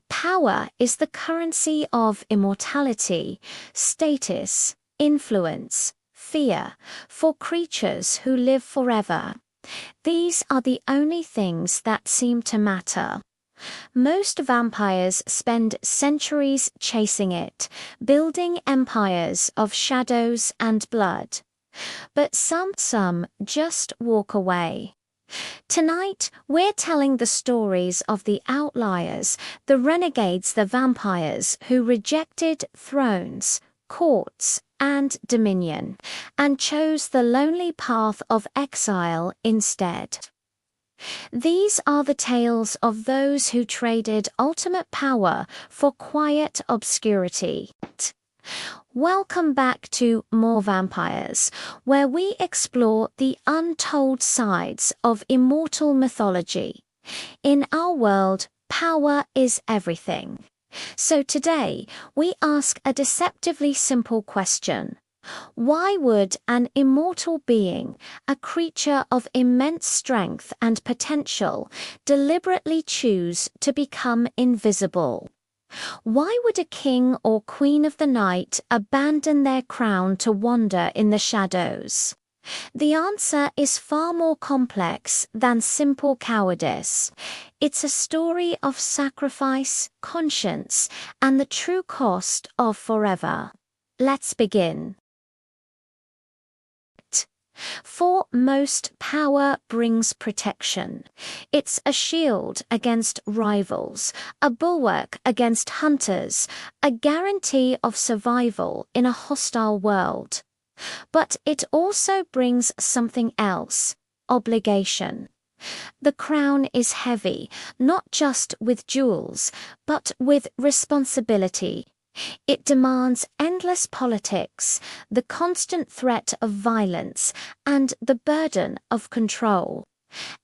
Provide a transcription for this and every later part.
Power is the currency of immortality, status, influence, fear, for creatures who live forever. These are the only things that seem to matter. Most vampires spend centuries chasing it, building empires of shadows and blood. But some just walk away. Tonight, we're telling the stories of the outliers, the renegades, the vampires who rejected thrones, courts, and dominion, and chose the lonely path of exile instead. These are the tales of those who traded ultimate power for quiet obscurity. Welcome back to More Vampires, where we explore the untold sides of immortal mythology. In our world, power is everything. So today, we ask a deceptively simple question. Why would an immortal being, a creature of immense strength and potential, deliberately choose to become invisible? Why would a king or queen of the night abandon their crown to wander in the shadows? The answer is far more complex than simple cowardice. It's a story of sacrifice, conscience, and the true cost of forever. Let's begin. For most, power brings protection. It's a shield against rivals, a bulwark against hunters, a guarantee of survival in a hostile world. But it also brings something else: obligation. The crown is heavy, not just with jewels, but with responsibility. It demands endless politics, the constant threat of violence, and the burden of control.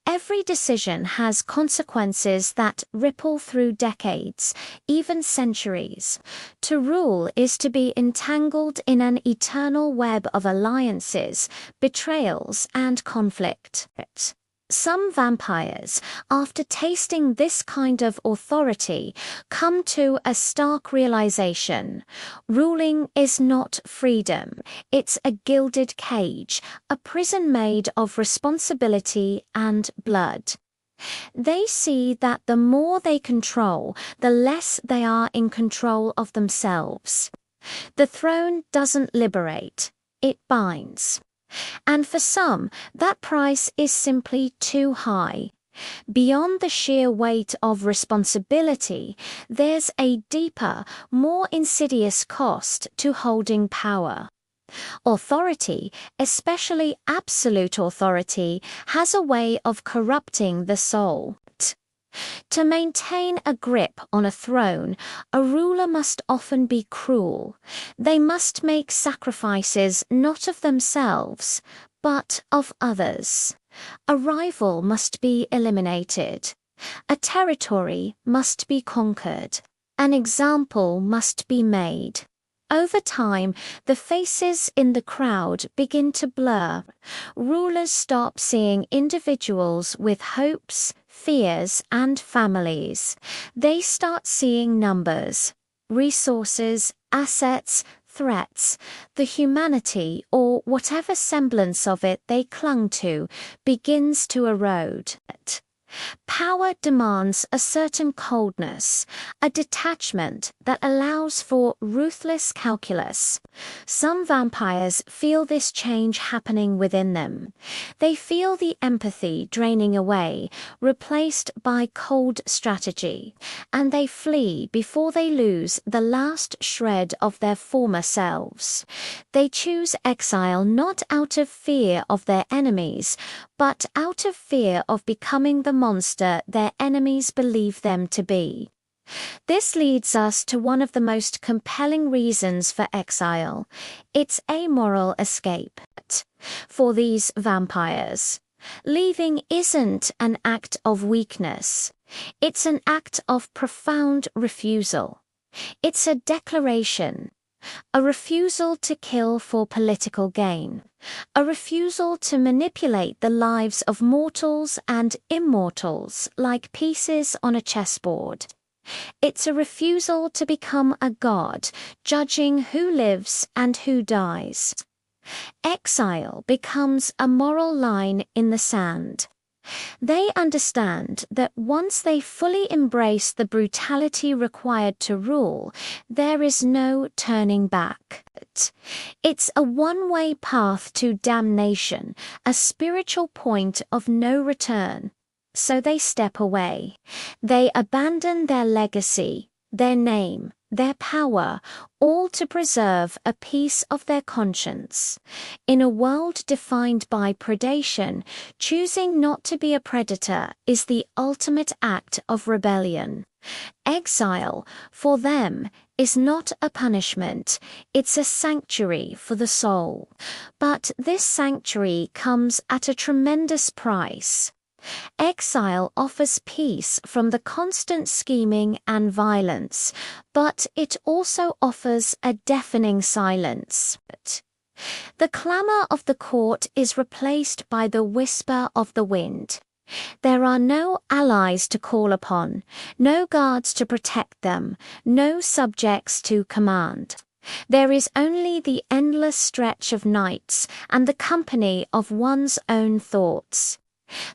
Every decision has consequences that ripple through decades, even centuries. To rule is to be entangled in an eternal web of alliances, betrayals, and conflict. Some vampires, after tasting this kind of authority, come to a stark realization. Ruling is not freedom. It's a gilded cage, a prison made of responsibility and blood. They see that the more they control, the less they are in control of themselves. The throne doesn't liberate, it binds. And for some, that price is simply too high. Beyond the sheer weight of responsibility, there's a deeper, more insidious cost to holding power. Authority, especially absolute authority, has a way of corrupting the soul. To maintain a grip on a throne, a ruler must often be cruel. They must make sacrifices not of themselves, but of others. A rival must be eliminated. A territory must be conquered. An example must be made. Over time, the faces in the crowd begin to blur. Rulers stop seeing individuals with hopes, fears, and families. They start seeing numbers, resources, assets, threats. The humanity, or whatever semblance of it they clung to, begins to erode. Power demands a certain coldness, a detachment that allows for ruthless calculus. Some vampires feel this change happening within them. They feel the empathy draining away, replaced by cold strategy, and they flee before they lose the last shred of their former selves. They choose exile not out of fear of their enemies, but out of fear of becoming the monster their enemies believe them to be. This leads us to one of the most compelling reasons for exile. It's a moral escape. For these vampires, leaving isn't an act of weakness. It's an act of profound refusal. It's a declaration. a refusal to kill for political gain, a refusal to manipulate the lives of mortals and immortals like pieces on a chessboard. It's a refusal to become a god, judging who lives and who dies. Exile becomes a moral line in the sand. They understand that once they fully embrace the brutality required to rule, there is no turning back. It's a one-way path to damnation, a spiritual point of no return. So they step away. They abandon their legacy, their name, their power, all to preserve a piece of their conscience. In a world defined by predation, choosing not to be a predator is the ultimate act of rebellion. Exile, for them, is not a punishment, it's a sanctuary for the soul. But this sanctuary comes at a tremendous price. Exile offers peace from the constant scheming and violence, but it also offers a deafening silence. The clamor of the court is replaced by the whisper of the wind. There are no allies to call upon, no guards to protect them, no subjects to command. There is only the endless stretch of nights and the company of one's own thoughts.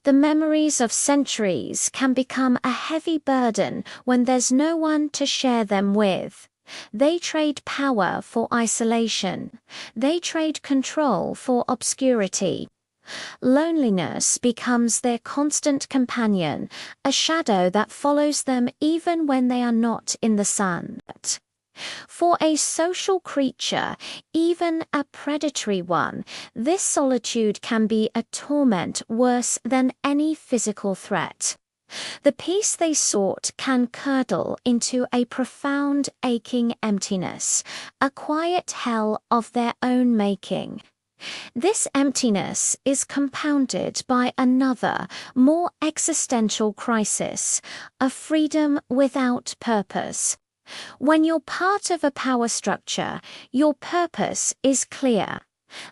The memories of centuries can become a heavy burden when there's no one to share them with. They trade power for isolation. They trade control for obscurity. Loneliness becomes their constant companion, a shadow that follows them even when they are not in the sun. For a social creature, even a predatory one, this solitude can be a torment worse than any physical threat. The peace they sought can curdle into a profound, aching emptiness, a quiet hell of their own making. This emptiness is compounded by another, more existential crisis, a freedom without purpose. When you're part of a power structure, your purpose is clear.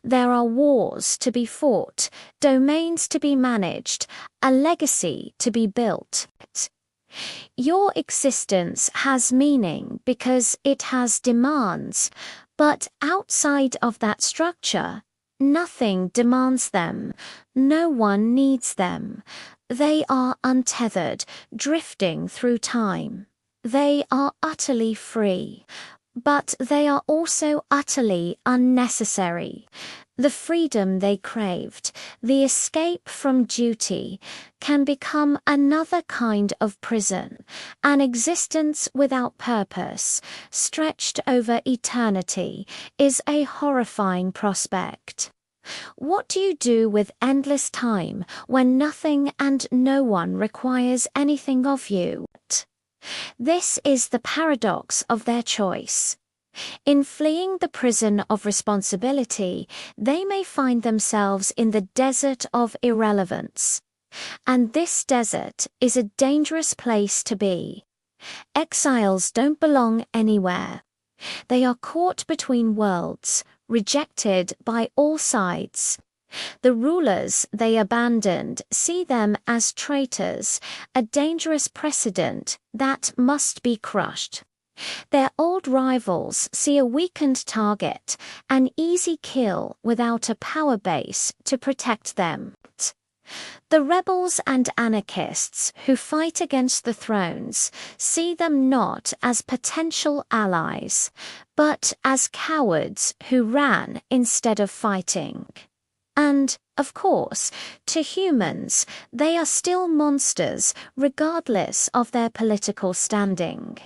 There are wars to be fought, domains to be managed, a legacy to be built. Your existence has meaning because it has demands, but outside of that structure, nothing demands them. No one needs them. They are untethered, drifting through time. They are utterly free, but they are also utterly unnecessary. The freedom they craved, the escape from duty, can become another kind of prison, an existence without purpose, stretched over eternity, is a horrifying prospect. What do you do with endless time when nothing and no one requires anything of you? This is the paradox of their choice. In fleeing the prison of responsibility, they may find themselves in the desert of irrelevance. And this desert is a dangerous place to be. Exiles don't belong anywhere. They are caught between worlds, rejected by all sides. The rulers they abandoned see them as traitors, a dangerous precedent that must be crushed. Their old rivals see a weakened target, an easy kill without a power base to protect them. The rebels and anarchists who fight against the thrones see them not as potential allies, but as cowards who ran instead of fighting. And, of course, to humans, they are still monsters regardless of their political standing.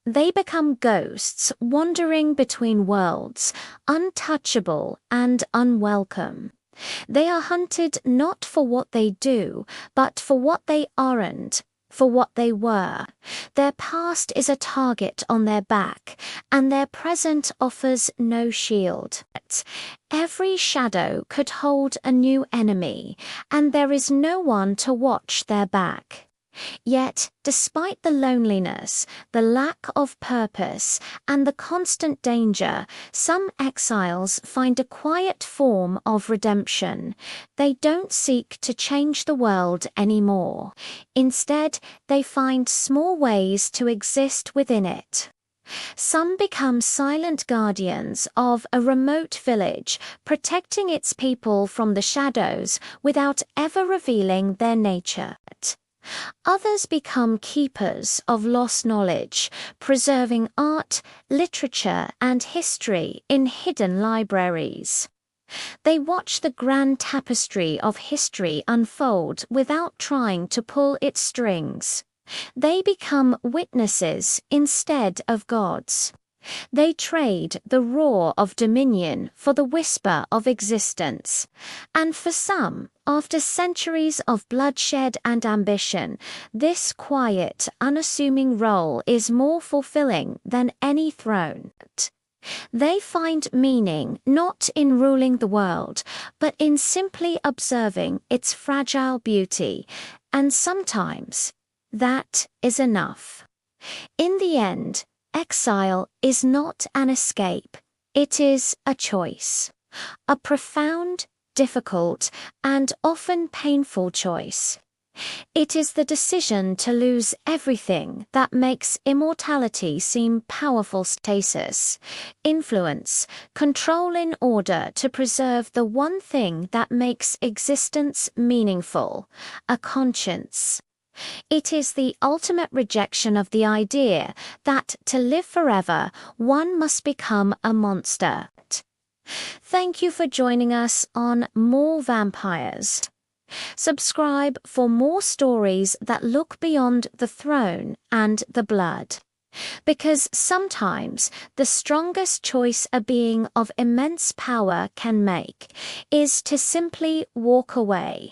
They become ghosts wandering between worlds, untouchable and unwelcome. They are hunted not for what they do, but for what they aren't, for what they were. Their past is a target on their back, and their present offers no shield. Every shadow could hold a new enemy, and there is no one to watch their back. Yet, despite the loneliness, the lack of purpose, and the constant danger, some exiles find a quiet form of redemption. They don't seek to change the world anymore. Instead, they find small ways to exist within it. Some become silent guardians of a remote village, protecting its people from the shadows without ever revealing their nature. Others become keepers of lost knowledge, preserving art, literature, and history in hidden libraries. They watch the grand tapestry of history unfold without trying to pull its strings. They become witnesses instead of gods. They trade the roar of dominion for the whisper of existence. And for some, after centuries of bloodshed and ambition, this quiet, unassuming role is more fulfilling than any throne. They find meaning not in ruling the world, but in simply observing its fragile beauty, and sometimes that is enough. In the end, exile is not an escape, it is a choice. A profound, difficult, and often painful choice. It is the decision to lose everything that makes immortality seem powerful: stasis, influence, control, in order to preserve the one thing that makes existence meaningful: a conscience. It is the ultimate rejection of the idea that to live forever, one must become a monster. Thank you for joining us on More Vampires. Subscribe for more stories that look beyond the throne and the blood. Because sometimes the strongest choice a being of immense power can make is to simply walk away.